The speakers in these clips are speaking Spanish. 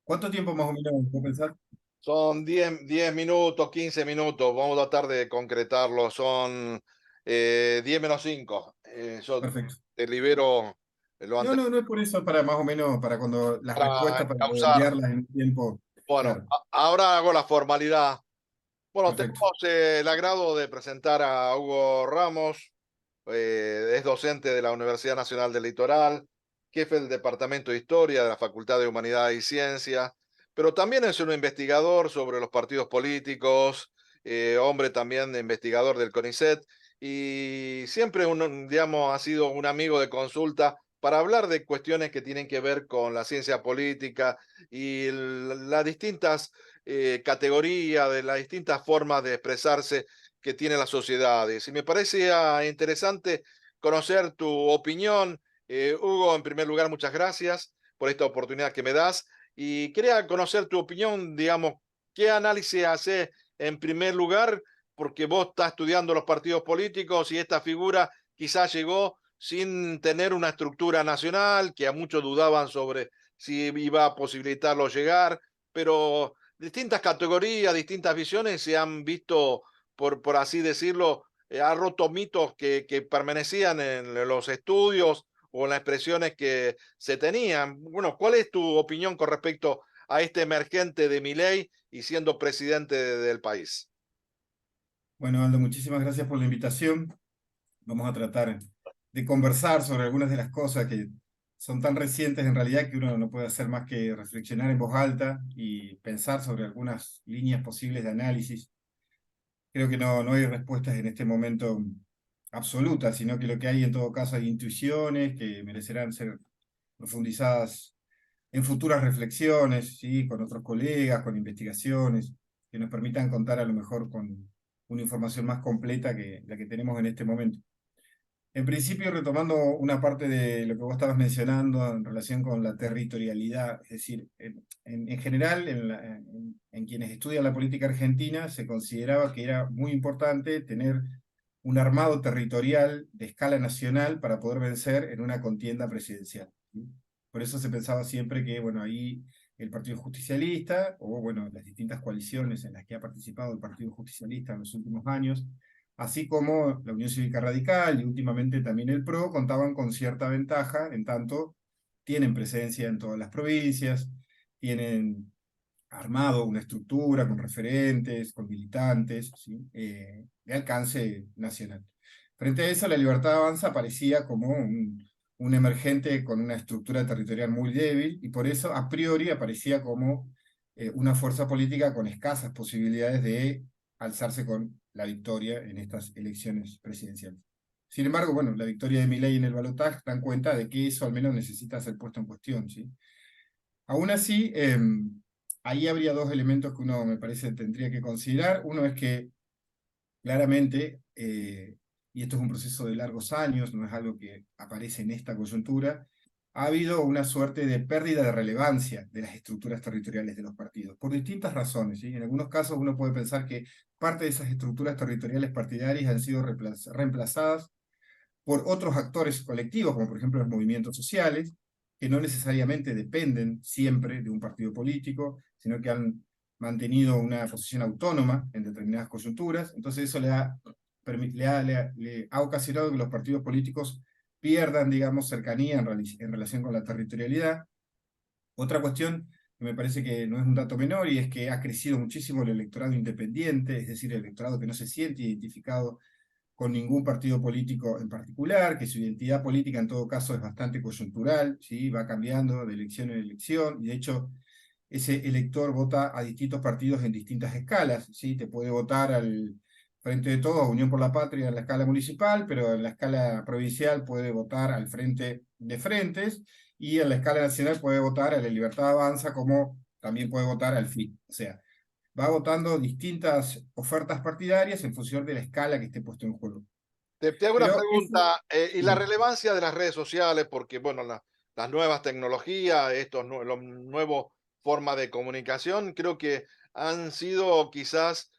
¿Cuánto tiempo más o menos vos pensás? Son 10 minutos, 15 minutos. Vamos a tratar de concretarlo. Son 10 menos 5. Yo Perfecto. te libero lo No, antes no, no es por eso, para más o menos, para cuando las para respuestas, para causar. redondearlas en un tiempo. Bueno, Claro, ahora hago la formalidad. Bueno, perfecto. tenemos el agrado de presentar a Hugo Ramos. Es docente de la Universidad Nacional del Litoral, jefe del Departamento de Historia de la Facultad de Humanidades y Ciencias, pero también es un investigador sobre los partidos políticos, hombre también investigador del CONICET, y siempre digamos, ha sido un amigo de consulta para hablar de cuestiones que tienen que ver con la ciencia política y las distintas categorías, de las distintas formas de expresarse que tienen las sociedades. Y me parece interesante conocer tu opinión. Hugo, en primer lugar, muchas gracias por esta oportunidad que me das. Y quería conocer tu opinión, digamos, qué análisis hace en primer lugar, porque vos estás estudiando los partidos políticos y esta figura quizás llegó sin tener una estructura nacional, que a muchos dudaban sobre si iba a posibilitarlo llegar, pero distintas categorías, distintas visiones se han visto por así decirlo, ha roto mitos que permanecían en los estudios o en las expresiones que se tenían. Bueno, ¿cuál es tu opinión con respecto a este emergente de Milei y siendo presidente del país? Bueno, Aldo, muchísimas gracias por la invitación. Vamos a tratar de conversar sobre algunas de las cosas que son tan recientes en realidad que uno no puede hacer más que reflexionar en voz alta y pensar sobre algunas líneas posibles de análisis. Creo que no hay respuestas en este momento absolutas, sino que lo que hay en todo caso hay intuiciones que merecerán ser profundizadas en futuras reflexiones, ¿sí? Con otros colegas, con investigaciones, que nos permitan contar a lo mejor con una información más completa que la que tenemos en este momento. En principio, retomando una parte de lo que vos estabas mencionando en relación con la territorialidad, es decir, en general, en quienes estudian la política argentina, se consideraba que era muy importante tener un armado territorial de escala nacional para poder vencer en una contienda presidencial. ¿Sí? Por eso se pensaba siempre que, bueno, ahí el Partido Justicialista, o bueno, las distintas coaliciones en las que ha participado el Partido Justicialista en los últimos años, así como la Unión Cívica Radical y últimamente también el PRO, contaban con cierta ventaja, en tanto tienen presencia en todas las provincias, tienen armado una estructura con referentes, con militantes, ¿sí? De alcance nacional. Frente a eso, la Libertad Avanza parecía como un emergente con una estructura territorial muy débil y por eso a priori aparecía como una fuerza política con escasas posibilidades de alzarse con la victoria en estas elecciones presidenciales. Sin embargo, bueno, la victoria de Milei en el balotaje dan cuenta de que eso al menos necesita ser puesto en cuestión, ¿sí? Aún así, ahí habría dos elementos que uno me parece tendría que considerar. Uno es que claramente, y esto es un proceso de largos años, no es algo que aparece en esta coyuntura, ha habido una suerte de pérdida de relevancia de las estructuras territoriales de los partidos, por distintas razones, ¿sí? En algunos casos uno puede pensar que parte de esas estructuras territoriales partidarias han sido reemplazadas por otros actores colectivos, como por ejemplo los movimientos sociales, que no necesariamente dependen siempre de un partido político, sino que han mantenido una posición autónoma en determinadas coyunturas. Entonces eso le ha ocasionado que los partidos políticos pierdan, digamos, cercanía en relación con la territorialidad. Otra cuestión que me parece que no es un dato menor y es que ha crecido muchísimo el electorado independiente, es decir, el electorado que no se siente identificado con ningún partido político en particular, que su identidad política en todo caso es bastante coyuntural, ¿sí? Va cambiando de elección en elección, y de hecho ese elector vota a distintos partidos en distintas escalas, ¿sí? Te puede votar al Frente de Todos, Unión por la Patria en la escala municipal, pero en la escala provincial puede votar al Frente de Frentes, y en la escala nacional puede votar a la Libertad Avanza, como también puede votar al FI. O sea, va votando distintas ofertas partidarias en función de la escala que esté puesto en juego. Te hago una Pero eso, pregunta, y la sí, relevancia de las redes sociales, porque bueno, las nuevas tecnologías, los nuevos formas de comunicación, creo que han sido quizás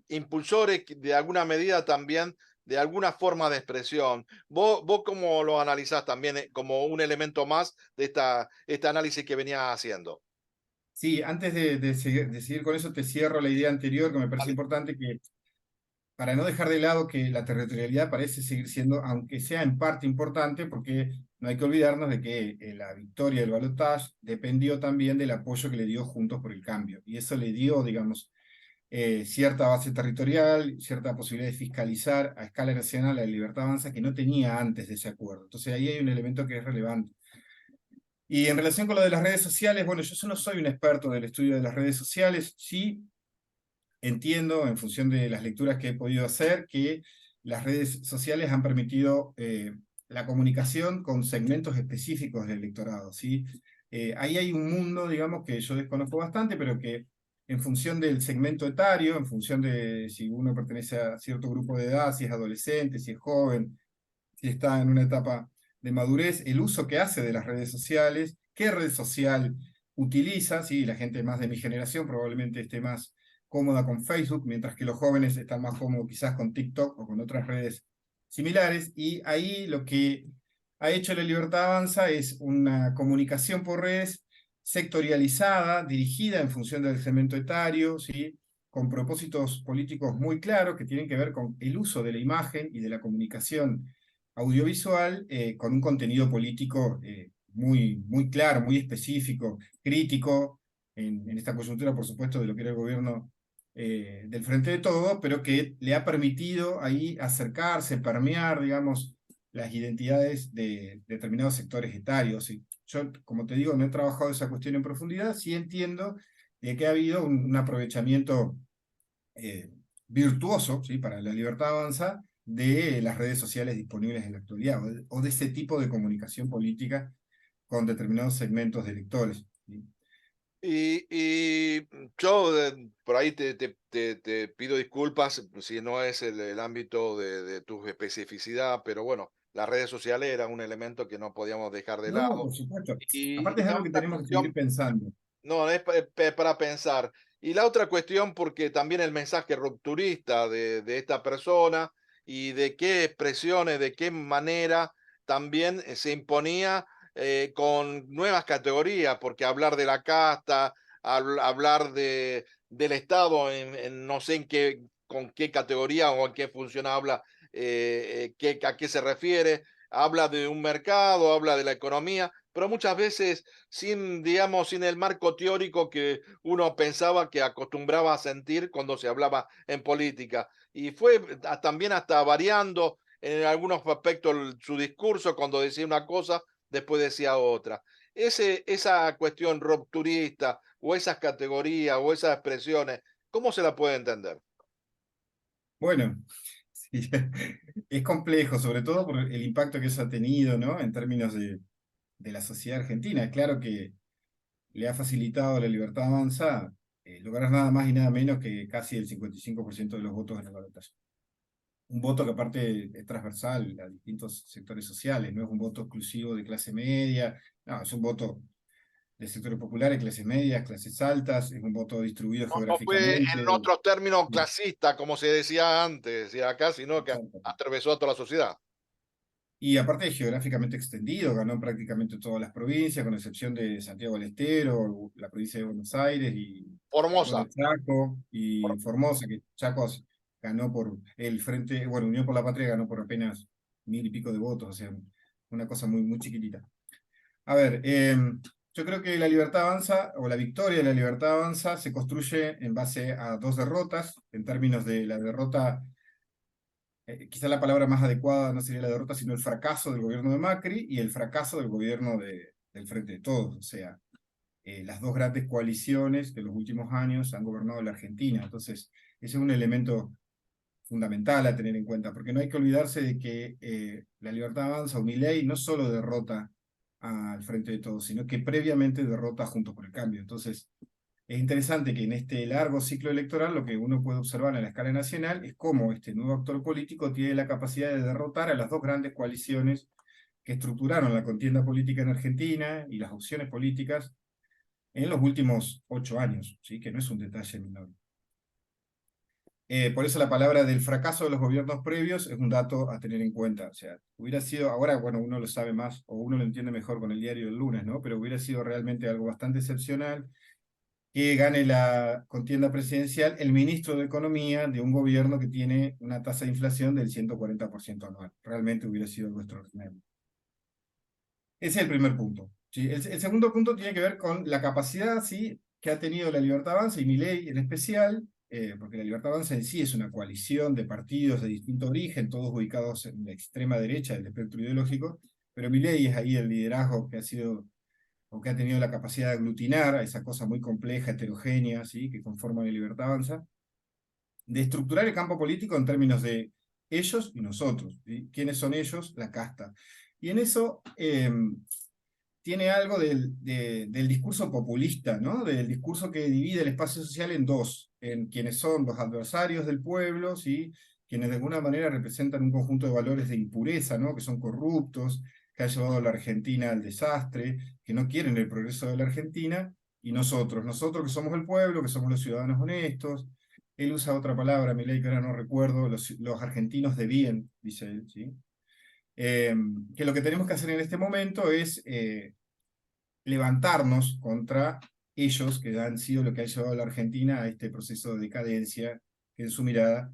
impulsores de alguna medida también de alguna forma de expresión. ¿Vos cómo lo analizás también como un elemento más de este análisis que venía haciendo? Sí, antes de seguir con eso, te cierro la idea anterior que me parece Vale. importante, que para no dejar de lado que la territorialidad parece seguir siendo, aunque sea en parte importante, porque no hay que olvidarnos de que la victoria del balotaje dependió también del apoyo que le dio Juntos por el Cambio. Y eso le dio, digamos, cierta base territorial, cierta posibilidad de fiscalizar a escala nacional la Libertad Avanza que no tenía antes de ese acuerdo. Entonces ahí hay un elemento que es relevante. Y en relación con lo de las redes sociales, bueno, yo no soy un experto del estudio de las redes sociales, sí entiendo, en función de las lecturas que he podido hacer, que las redes sociales han permitido la comunicación con segmentos específicos del electorado, ¿sí? Ahí hay un mundo, digamos, que yo desconozco bastante, pero que en función del segmento etario, en función de si uno pertenece a cierto grupo de edad, si es adolescente, si es joven, si está en una etapa de madurez, el uso que hace de las redes sociales, qué red social utiliza, ¿sí? La gente más de mi generación probablemente esté más cómoda con Facebook, mientras que los jóvenes están más cómodos quizás con TikTok o con otras redes similares, y ahí lo que ha hecho la Libertad Avanza es una comunicación por redes sectorializada, dirigida en función del segmento etario, ¿sí? Con propósitos políticos muy claros que tienen que ver con el uso de la imagen y de la comunicación audiovisual con un contenido político muy claro, muy específico, crítico, en esta coyuntura, por supuesto, de lo que era el gobierno del Frente de Todo, pero que le ha permitido ahí acercarse, permear, digamos, las identidades de determinados sectores etarios. Y yo, como te digo, no he trabajado esa cuestión en profundidad, sí entiendo de que ha habido un aprovechamiento eh, virtuoso, ¿sí? Para la libertad avanza de las redes sociales disponibles en la actualidad, o de ese tipo de comunicación política con determinados segmentos de electores, ¿sí? Y yo por ahí te pido disculpas si no es el ámbito de tu especificidad, pero bueno, las redes sociales eran un elemento que no podíamos dejar de No, lado. por supuesto. Y Aparte es la algo que otra tenemos que seguir cuestión, pensando. no, es para pensar. Y la otra cuestión, porque también el mensaje rupturista de esta persona y de qué expresiones, de qué manera también se imponía con nuevas categorías, porque hablar de la casta, hablar del Estado en no sé en qué, con qué categoría o en qué función habla, a qué se refiere, habla de un mercado, habla de la economía, pero muchas veces sin, digamos, sin el marco teórico que uno pensaba que acostumbraba a sentir cuando se hablaba en política. Y fue también hasta variando en algunos aspectos su discurso, cuando decía una cosa, después decía otra. Esa cuestión rupturista o esas categorías o esas expresiones, ¿cómo se la puede entender? Bueno, sí, es complejo, sobre todo por el impacto que eso ha tenido, ¿no? En términos de la sociedad argentina. Es claro que le ha facilitado a la libertad avanza lograr nada más y nada menos que casi el 55% de los votos en la balotaje. Un voto que aparte es transversal a distintos sectores sociales, no es un voto exclusivo de clase media, no, es un voto de sectores populares, clases medias, clases altas, es un voto distribuido No, no fue en geográficamente. otros términos Sí, clasista, como se decía antes, y acá, sino que exacto. atravesó a toda la sociedad. Y aparte es geográficamente extendido, ganó prácticamente todas las provincias, con excepción de Santiago del Estero, la provincia de Buenos Aires y algo Formosa. de Chaco y Formosa, que Chaco ganó por el Frente, bueno, Unión por la Patria ganó por apenas 1000 y pico de votos, o sea, una cosa muy chiquitita. A ver, yo creo que la libertad avanza, o la victoria de la libertad avanza, se construye en base a dos derrotas, en términos de la derrota, quizá la palabra más adecuada no sería la derrota, sino el fracaso del gobierno de Macri y el fracaso del gobierno del Frente de Todos, o sea, las dos grandes coaliciones que en los últimos años han gobernado la Argentina. Entonces, ese es un elemento fundamental a tener en cuenta, porque no hay que olvidarse de que la Libertad Avanza o Milei no solo derrota al Frente de Todos, sino que previamente derrota a Juntos por el Cambio. Entonces, es interesante que en este largo ciclo electoral lo que uno puede observar en la escala nacional es cómo este nuevo actor político tiene la capacidad de derrotar a las dos grandes coaliciones que estructuraron la contienda política en Argentina y las opciones políticas en los últimos 8 años, ¿sí? Que no es un detalle menor. Por eso la palabra del fracaso de los gobiernos previos es un dato a tener en cuenta. O sea, hubiera sido, ahora, bueno, uno lo sabe más o uno lo entiende mejor con el diario del lunes, ¿no? Pero hubiera sido realmente algo bastante excepcional que gane la contienda presidencial el ministro de Economía de un gobierno que tiene una tasa de inflación del 140% anual. Realmente hubiera sido algo extraordinario. Ese es el primer punto. ¿Sí? El segundo punto tiene que ver con la capacidad, ¿sí?, que ha tenido la Libertad Avanza y Milei en especial, porque la Libertad Avanza en sí es una coalición de partidos de distinto origen, todos ubicados en la extrema derecha del espectro ideológico, pero Milei es ahí el liderazgo que ha sido o que ha tenido la capacidad de aglutinar a esa cosa muy compleja, heterogénea, ¿sí?, que conforma la Libertad Avanza, de estructurar el campo político en términos de ellos y nosotros. ¿Sí? ¿Quiénes son ellos? La casta. Y en eso tiene algo del discurso populista, ¿no? Del discurso que divide el espacio social en dos, en quienes son los adversarios del pueblo, ¿sí?, quienes de alguna manera representan un conjunto de valores de impureza, ¿no?, que son corruptos, que ha llevado a la Argentina al desastre, que no quieren el progreso de la Argentina, y nosotros que somos el pueblo, que somos los ciudadanos honestos. Él usa otra palabra, Milei, que ahora no recuerdo, los argentinos de bien, dice él, ¿sí? Que lo que tenemos que hacer en este momento es levantarnos contra ellos, que han sido lo que ha llevado a la Argentina a este proceso de decadencia, que en su mirada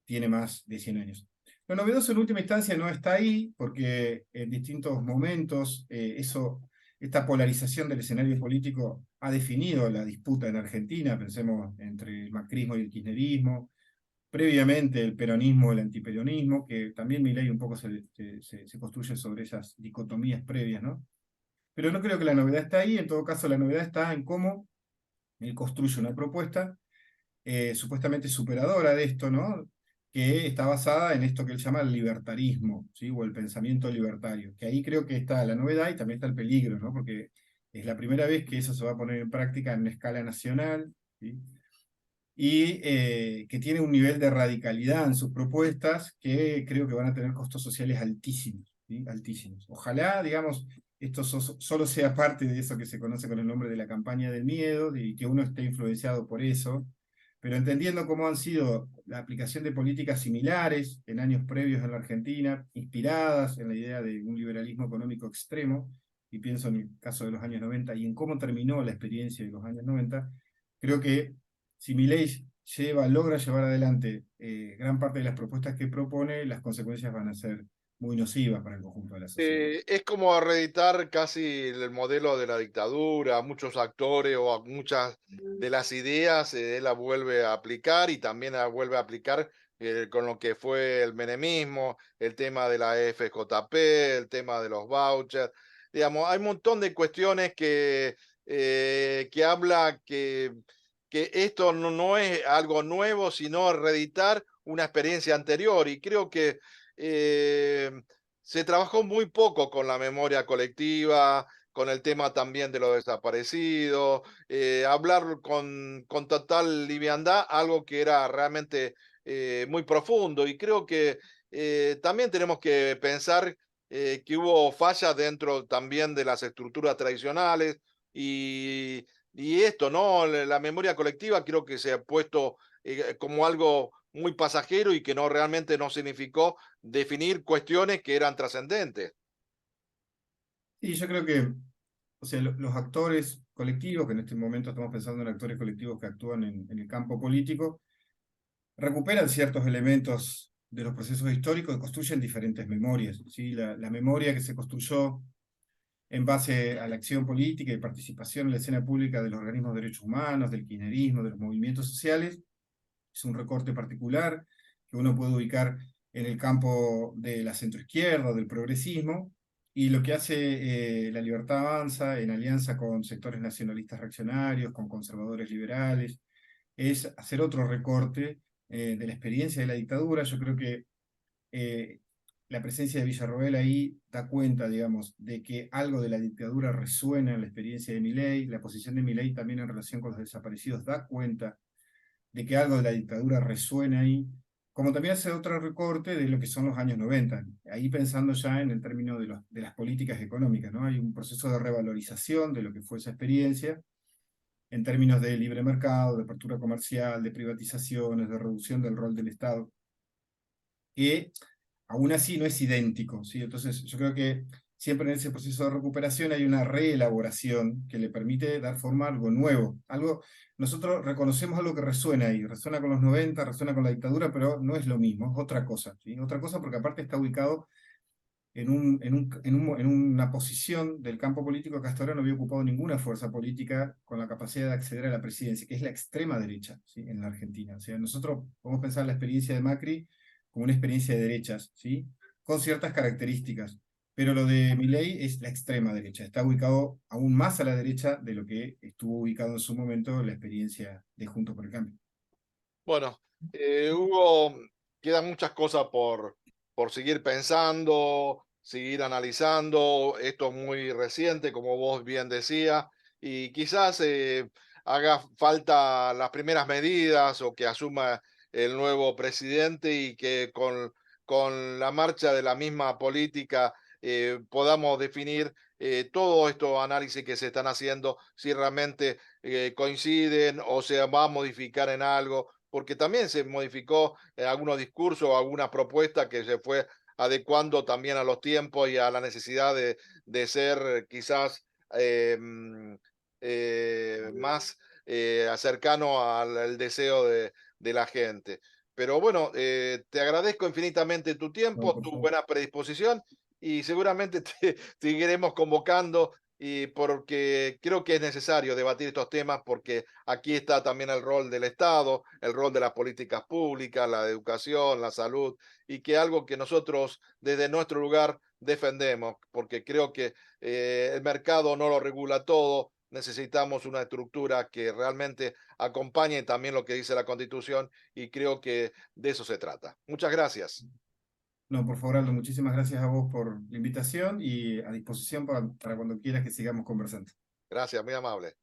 tiene más de 100 años. Lo novedoso en última instancia no está ahí, porque en distintos momentos esta polarización del escenario político ha definido la disputa en Argentina, pensemos entre el macrismo y el kirchnerismo, previamente el peronismo y el antiperonismo, que también Milei un poco se construye sobre esas dicotomías previas, ¿no? Pero no creo que la novedad está ahí, en todo caso la novedad está en cómo él construye una propuesta supuestamente superadora de esto, ¿no?, que está basada en esto que él llama el libertarismo, ¿sí?, o el pensamiento libertario, que ahí creo que está la novedad y también está el peligro, ¿no?, porque es la primera vez que eso se va a poner en práctica en una escala nacional, ¿sí?, y que tiene un nivel de radicalidad en sus propuestas que creo que van a tener costos sociales altísimos, ¿sí?, altísimos. Ojalá, digamos, esto solo sea parte de eso que se conoce con el nombre de la campaña del miedo, y que uno esté influenciado por eso, pero entendiendo cómo han sido la aplicación de políticas similares en años previos en la Argentina, inspiradas en la idea de un liberalismo económico extremo, y pienso en el caso de los años 90 y en cómo terminó la experiencia de los años 90, creo que si Milei logra llevar adelante gran parte de las propuestas que propone, las consecuencias van a ser muy nocivas para el conjunto de la sociedad. Es como reeditar casi el modelo de la dictadura, muchos actores o muchas de las ideas, él la vuelve a aplicar y también la vuelve a aplicar con lo que fue el menemismo, el tema de la FJP, el tema de los vouchers. Digamos, hay un montón de cuestiones que habla que esto no es algo nuevo, sino reeditar una experiencia anterior. Y creo que eh, se trabajó muy poco con la memoria colectiva, con el tema también de los desaparecidos, hablar con total liviandad, algo que era realmente muy profundo. Y creo que también tenemos que pensar que hubo fallas dentro también de las estructuras tradicionales y, y esto, ¿no? La memoria colectiva creo que se ha puesto como algo muy pasajero y que no realmente no significó definir cuestiones que eran trascendentes. Y yo creo que, o sea, los actores colectivos, que en este momento estamos pensando en actores colectivos que actúan en el campo político, recuperan ciertos elementos de los procesos históricos y construyen diferentes memorias, ¿sí? La memoria que se construyó en base a la acción política y participación en la escena pública de los organismos de derechos humanos, del kirchnerismo, de los movimientos sociales, es un recorte particular que uno puede ubicar en el campo de la centroizquierda, del progresismo, y lo que hace la Libertad Avanza en alianza con sectores nacionalistas reaccionarios, con conservadores liberales, es hacer otro recorte de la experiencia de la dictadura. Yo creo que eh, la presencia de Villarroel ahí da cuenta, digamos, de que algo de la dictadura resuena en la experiencia de Milei, la posición de Milei también en relación con los desaparecidos da cuenta de que algo de la dictadura resuena ahí, como también hace otro recorte de lo que son los años 90, ahí pensando ya en el término de las políticas económicas, ¿no? Hay un proceso de revalorización de lo que fue esa experiencia, en términos de libre mercado, de apertura comercial, de privatizaciones, de reducción del rol del Estado, que aún así no es idéntico, ¿sí? Entonces yo creo que siempre en ese proceso de recuperación hay una reelaboración que le permite dar forma a algo nuevo. Nosotros reconocemos algo que resuena ahí, resuena con los 90, resuena con la dictadura, pero no es lo mismo, es otra cosa, ¿sí? Otra cosa porque aparte está ubicado en una posición del campo político que hasta ahora no había ocupado ninguna fuerza política con la capacidad de acceder a la presidencia, que es la extrema derecha, ¿sí? En la Argentina. O sea, nosotros podemos pensar la experiencia de Macri como una experiencia de derechas, ¿sí? Con ciertas características. Pero lo de Milei es la extrema derecha, está ubicado aún más a la derecha de lo que estuvo ubicado en su momento la experiencia de Juntos por el Cambio. Bueno, Hugo, quedan muchas cosas por seguir pensando, seguir analizando. Esto es muy reciente, como vos bien decías, y quizás haga falta las primeras medidas o que asuma el nuevo presidente y que con la marcha de la misma política podamos definir todos estos análisis que se están haciendo, si realmente coinciden o se va a modificar en algo, porque también se modificó algunos discursos, alguna propuesta que se fue adecuando también a los tiempos y a la necesidad de ser quizás más cercano al deseo de la gente. Pero bueno, te agradezco infinitamente tu No, tiempo, por tu favor. buena predisposición y seguramente te seguiremos convocando y porque creo que es necesario debatir estos temas porque aquí está también el rol del Estado, el rol de las políticas públicas, la educación, la salud, y que algo que nosotros desde nuestro lugar defendemos, porque creo que el mercado no lo regula todo, necesitamos una estructura que realmente acompañe también lo que dice la Constitución y creo que de eso se trata. Muchas gracias. No, por favor, Aldo, muchísimas gracias a vos por la invitación y a disposición para cuando quieras que sigamos conversando. Gracias, muy amable.